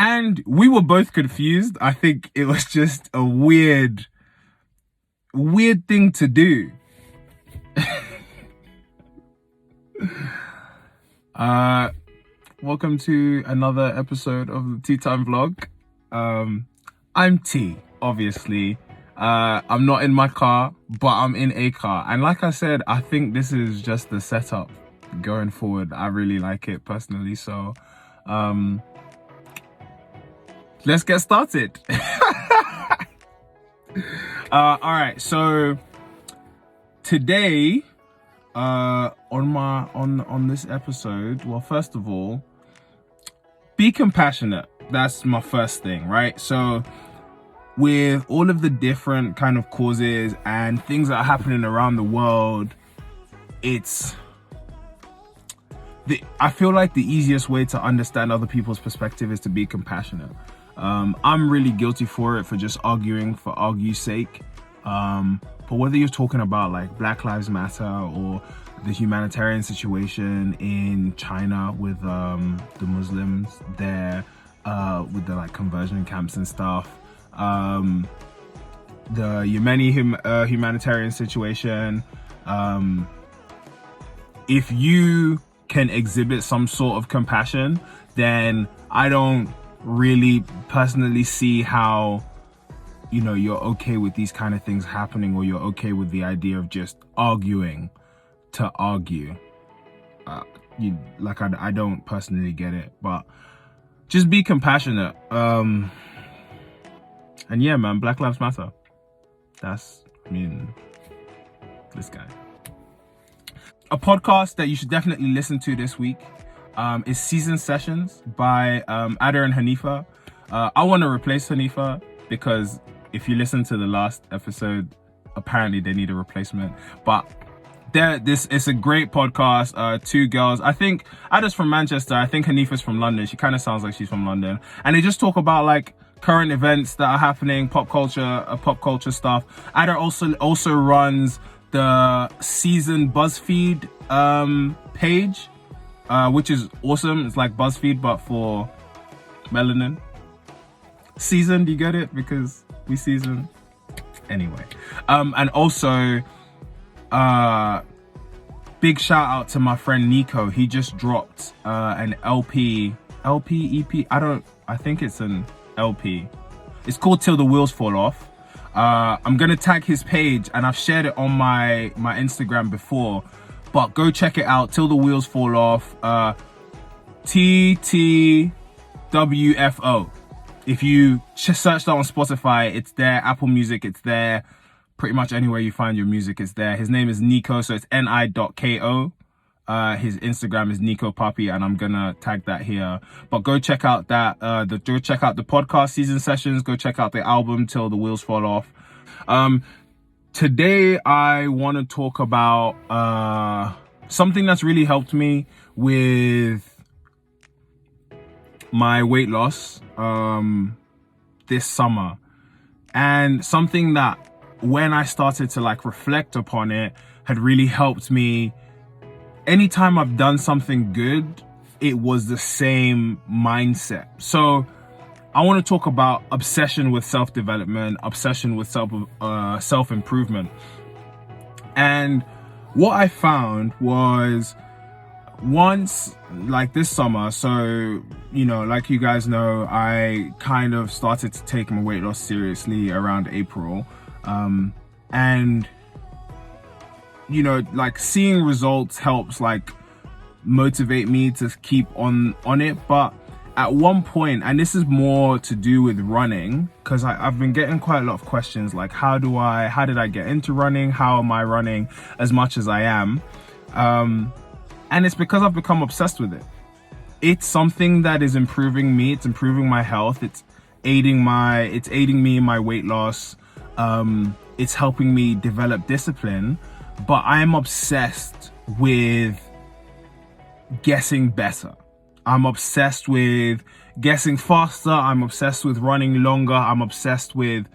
And we were both confused. I think it was just a weird thing to do. Welcome to another episode of the Tea Time Vlog. I'm T, obviously. I'm not in my car, but I'm in a car. And like I said, I think this is just the setup going forward. I really like it personally. So, let's get started. All right. So today, on this episode, well, first of all, be compassionate. That's my first thing, right? So with all of the different kind of causes and things that are happening around the world, I feel like the easiest way to understand other people's perspective is to be compassionate. I'm really guilty for it, for just arguing for argue's sake. But whether you're talking about like Black Lives Matter or the humanitarian situation in China with the Muslims there, with the like conversion camps and stuff, the Yemeni humanitarian situation, if you can exhibit some sort of compassion, then I don't really personally see how, you know, you're okay with these kind of things happening, or you're okay with the idea of just arguing to argue. I don't personally get it, but just be compassionate. And yeah, man, Black Lives Matter. This guy. A podcast that you should definitely listen to this week is Season Sessions by Ada and Hanifah. I want to replace Hanifah because if you listen to the last episode, apparently they need a replacement. But it's a great podcast. Two girls. I think Ada's from Manchester. I think Hanifah's from London. She kind of sounds like she's from London. And they just talk about like current events that are happening, pop culture stuff. Ada also runs the Season BuzzFeed page, which is awesome. It's like BuzzFeed but for melanin. Season, do you get it? Because we season. Anyway, and also big shout out to my friend NI.KO. He just dropped an EP. I think it's an LP. It's called Till the Wheels Fall Off. I'm gonna tag his page, and I've shared it on my Instagram before, but go check it out. Till the Wheels Fall Off. TTWFO. If you search that on Spotify, it's there. Apple Music, it's there. Pretty much anywhere you find your music, it's there. His name is NI.KO, so it's NI.KO. His Instagram is NI.KO Puppy, and I'm gonna tag that here. But go check out that. Go check out the podcast Season Sessions. Go check out the album Till the Wheels Fall Off. Today I want to talk about something that's really helped me with my weight loss this summer, and something that when I started to like reflect upon it had really helped me. Anytime I've done something good, it was the same mindset. So I want to talk about obsession with self-development, obsession with self-improvement. And what I found was, once, like this summer, so, you know, like you guys know, I kind of started to take my weight loss seriously around April. And you know, like seeing results helps like motivate me to keep on it. But at one point, and this is more to do with running, because I've been getting quite a lot of questions like, how did I get into running? How am I running as much as I am? And it's because I've become obsessed with it. It's something that is improving me. It's improving my health. It's aiding me in my weight loss. It's helping me develop discipline. But I'm obsessed with getting better. I'm obsessed with getting faster. I'm obsessed with running longer. I'm obsessed with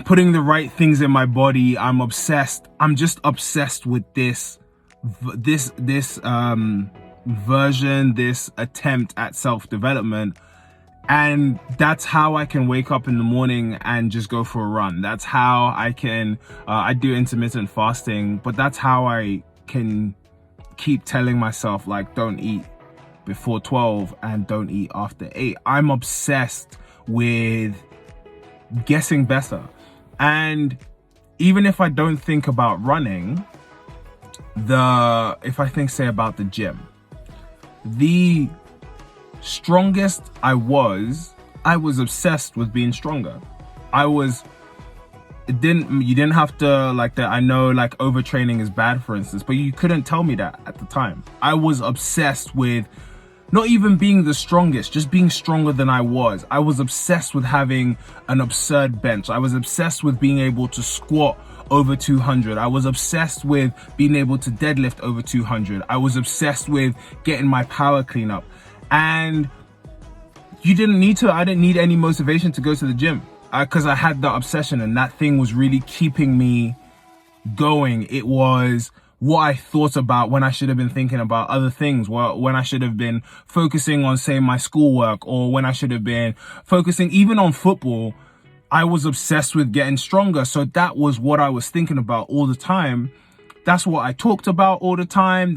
putting the right things in my body. I'm just obsessed with this version, this attempt at self-development. And that's how I can wake up in the morning and just go for a run. That's how I can, I do intermittent fasting, but that's how I can keep telling myself, like, don't eat before 12 and don't eat after 8. I'm obsessed with getting better. And even if I don't think about running, if I think, say, about the gym, the strongest I was obsessed with being stronger. You didn't have to, like, that. I know, like, overtraining is bad, for instance, but you couldn't tell me that at the time. I was obsessed with not even being the strongest, just being stronger than I was. I was obsessed with having an absurd bench. I was obsessed with being able to squat over 200. I was obsessed with being able to deadlift over 200. I was obsessed with getting my power clean up. And I didn't need any motivation to go to the gym, because I had that obsession, and that thing was really keeping me going. It was what I thought about when I should have been thinking about other things, when I should have been focusing on, say, my schoolwork, or when I should have been focusing even on football. I was obsessed with getting stronger. So that was what I was thinking about all the time. That's what I talked about all the time.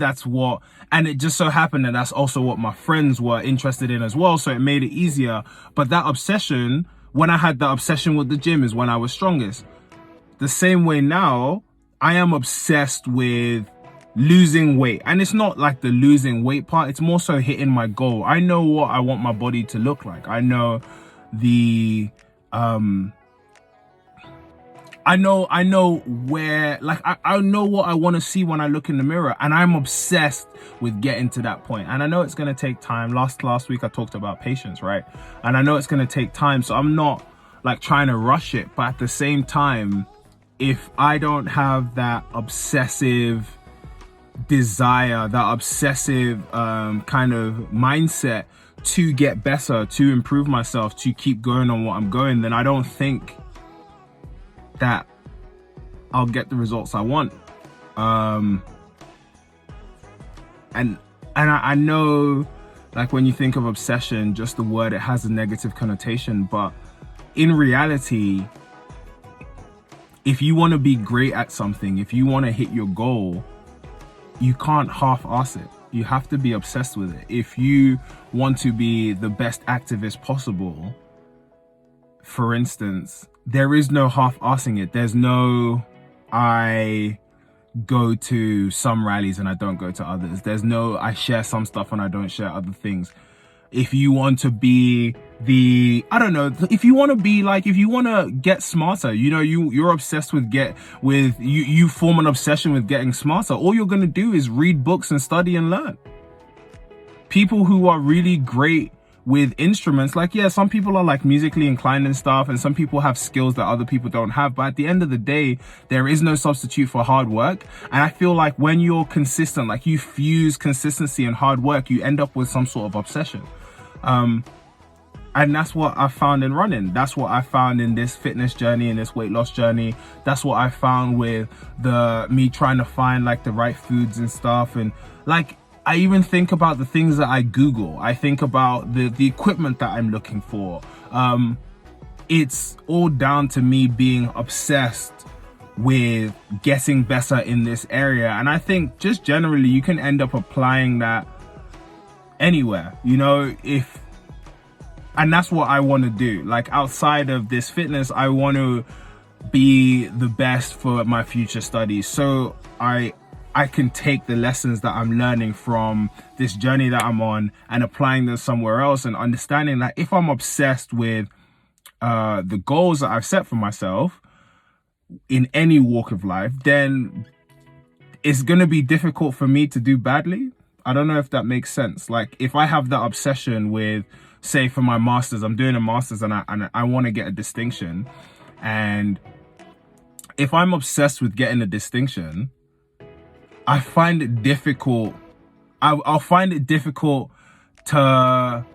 And it just so happened that that's also what my friends were interested in as well. So it made it easier. But that obsession, when I had that obsession with the gym, is when I was strongest. The same way now, I am obsessed with losing weight. And it's not like the losing weight part. It's more so hitting my goal. I know what I want my body to look like. I know I know where, like, I know what I want to see when I look in the mirror, and I'm obsessed with getting to that point. And I know it's going to take time. Last week I talked about patience, right? And I know it's going to take time, so I'm not, like, trying to rush it. But at the same time, if I don't have that obsessive desire, that obsessive kind of mindset to get better, to improve myself, to keep going on what I'm going, then I don't think that I'll get the results I want. And I know, like, when you think of obsession, just the word, it has a negative connotation, but in reality, if you want to be great at something, if you want to hit your goal, you can't half-ass it. You have to be obsessed with it. If you want to be the best activist possible, for instance, there is no half-assing it. There's no, I go to some rallies and I don't go to others. There's no, I share some stuff and I don't share other things. If you want to be if you want to get smarter, you're obsessed you form an obsession with getting smarter. All you're going to do is read books and study and learn. People who are really great with instruments, like, yeah, some people are, like, musically inclined and stuff, and some people have skills that other people don't have, but at the end of the day, there is no substitute for hard work. And I feel like when you're consistent, like, you fuse consistency and hard work, you end up with some sort of obsession. And that's what I found in running. That's what I found in this fitness journey, in this weight loss journey. That's what I found with me trying to find, like, the right foods and stuff. And, like, I even think about the things that I Google. I think about the equipment that I'm looking for. It's all down to me being obsessed with getting better in this area. And I think just generally, you can end up applying that anywhere, and that's what I want to do. Like, outside of this fitness, I want to be the best for my future studies. So I can take the lessons that I'm learning from this journey that I'm on and applying them somewhere else, and understanding that if I'm obsessed with the goals that I've set for myself in any walk of life, then it's going to be difficult for me to do badly. I don't know if that makes sense. Like, if I have that obsession with, say, for my master's, I'm doing a master's and I want to get a distinction. And if I'm obsessed with getting a distinction, I find it difficult. I'll find it difficult to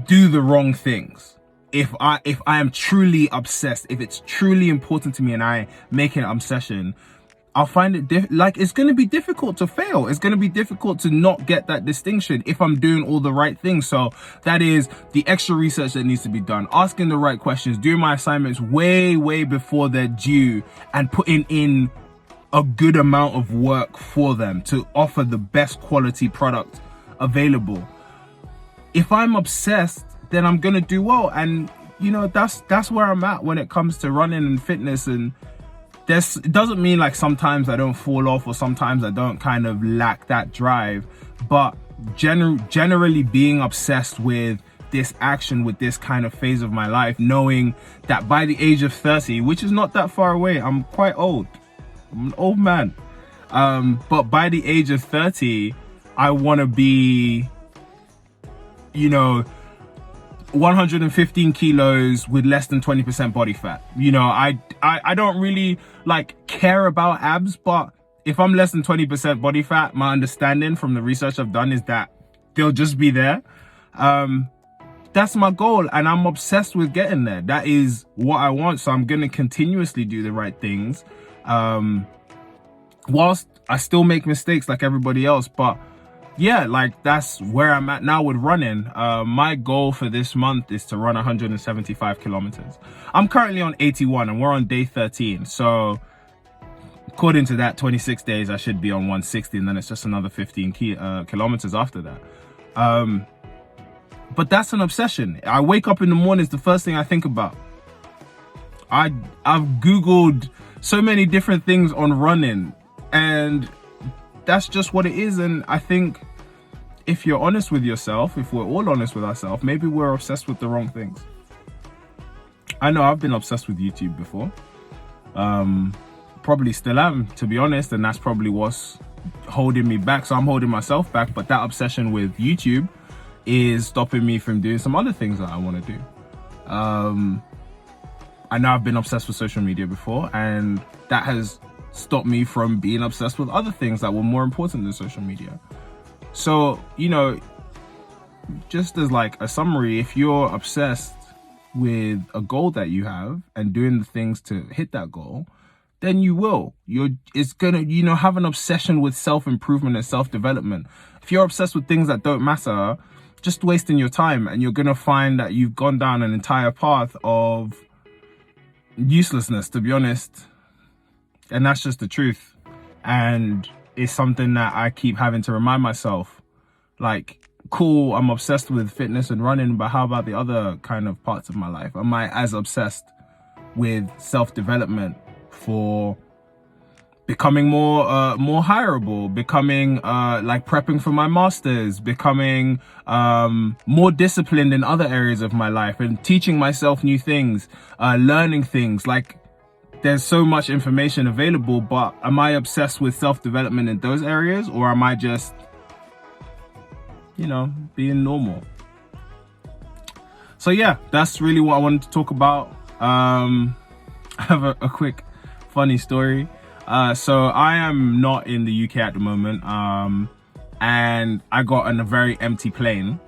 do the wrong things. If I am truly obsessed, if it's truly important to me and I make it an obsession, I'll find it it's going to be difficult to fail. It's going to be difficult to not get that distinction if I'm doing all the right things. So that is the extra research that needs to be done, asking the right questions, doing my assignments way before they're due, and putting in a good amount of work for them to offer the best quality product available. If I'm obsessed, then I'm going to do well. And that's where I'm at when it comes to running and fitness. And it doesn't mean like sometimes I don't fall off or sometimes I don't kind of lack that drive, but generally being obsessed with this action, with this kind of phase of my life, knowing that by the age of 30, which is not that far away, I'm quite old, I'm an old man, but by the age of 30, I want to be 115 kilos with less than 20% body fat. I don't really care about abs, but if I'm less than 20% body fat, my understanding from the research I've done is that they'll just be there. That's my goal, and I'm obsessed with getting there. That is what I want. So I'm going to continuously do the right things, whilst I still make mistakes like everybody else. But yeah, that's where I'm at now with running. My goal for this month is to run 175 kilometers. I'm currently on 81 and we're on day 13. So according to that, 26 days, I should be on 160, and then it's just another 15 kilometers after that. But that's an obsession. I wake up in the morning, it's the first thing I think about. I've Googled so many different things on running, and that's just what it is. And I think if you're honest with yourself, if we're all honest with ourselves, maybe we're obsessed with the wrong things. I know I've been obsessed with YouTube before. Probably still am, to be honest, and that's probably what's holding me back. So I'm holding myself back, but that obsession with YouTube is stopping me from doing some other things that I want to do. I know I've been obsessed with social media before, and that has stopped me from being obsessed with other things that were more important than social media. So, just as a summary, if you're obsessed with a goal that you have and doing the things to hit that goal, then you will. It's gonna, have an obsession with self-improvement and self-development. If you're obsessed with things that don't matter, just wasting your time, and you're gonna find that you've gone down an entire path of uselessness, to be honest. And that's just the truth. And it's something that I keep having to remind myself, cool, I'm obsessed with fitness and running, but how about the other kind of parts of my life? Am I as obsessed with self-development for becoming more hireable, becoming prepping for my masters, becoming more disciplined in other areas of my life, and teaching myself new things, learning things? There's so much information available, but am I obsessed with self-development in those areas, or am I just being normal? So yeah, that's really what I wanted to talk about. I have a quick funny story. So I am not in the UK at the moment, and I got on a very empty plane.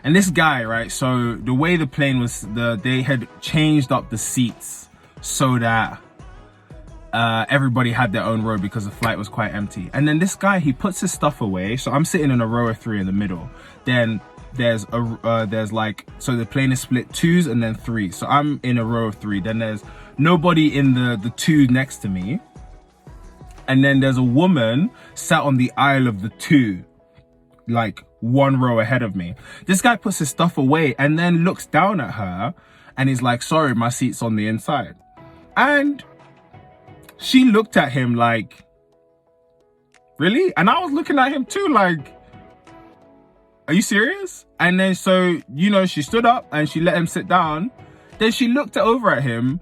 And this guy, right, so the way the plane was, they had changed up the seats so that everybody had their own row because the flight was quite empty. And then this guy, he puts his stuff away. So I'm sitting in a row of 3 in the middle. Then so the plane is split 2s and then 3s. So I'm in a row of 3. Then there's nobody in the 2 next to me. And then there's a woman sat on the aisle of the 2, 1 row ahead of me. This guy puts his stuff away and then looks down at her and he's like, sorry, my seat's on the inside. And she looked at him really? And I was looking at him too, are you serious? And then so, she stood up and she let him sit down. Then she looked over at him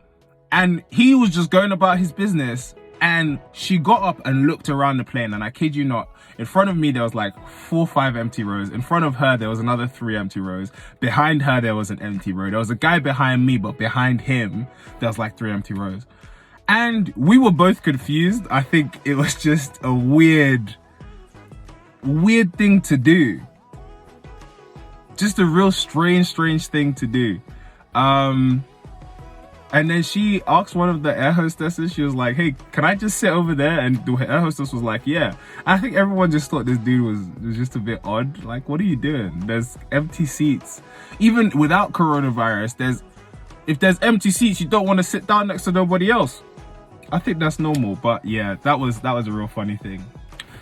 and he was just going about his business. And she got up and looked around the plane. And I kid you not, in front of me, there was 4 or 5 empty rows. In front of her, there was another 3 empty rows. Behind her, there was an empty row. There was a guy behind me, but behind him, there was 3 empty rows. And we were both confused. I think it was just a weird thing to do. Just a real strange thing to do. And And then she asked one of the air hostesses, she was like, hey, can I just sit over there? And the air hostess was like, yeah. I think everyone just thought this dude was just a bit odd. Like, what are you doing? There's empty seats. Even without coronavirus, if there's empty seats, you don't want to sit down next to nobody else. I think that's normal, but yeah, that was a real funny thing.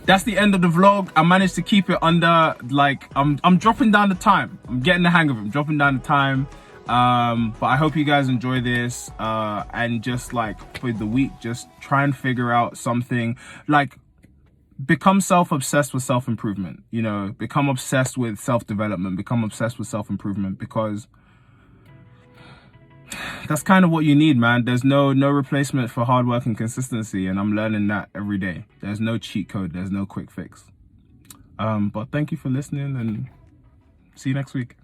That's the end of the vlog. I managed to keep it under, like, I'm dropping down the time. I'm getting the hang of it. I'm dropping down the time. But I hope you guys enjoy this, and just like for the week, just try and figure out something, like become self-obsessed with self-improvement, you know, become obsessed with self-development, become obsessed with self-improvement, because that's kind of what you need, man. There's no replacement for hard work and consistency, and I'm learning that every day. There's no cheat code, there's no quick fix. But thank you for listening, and see you next week.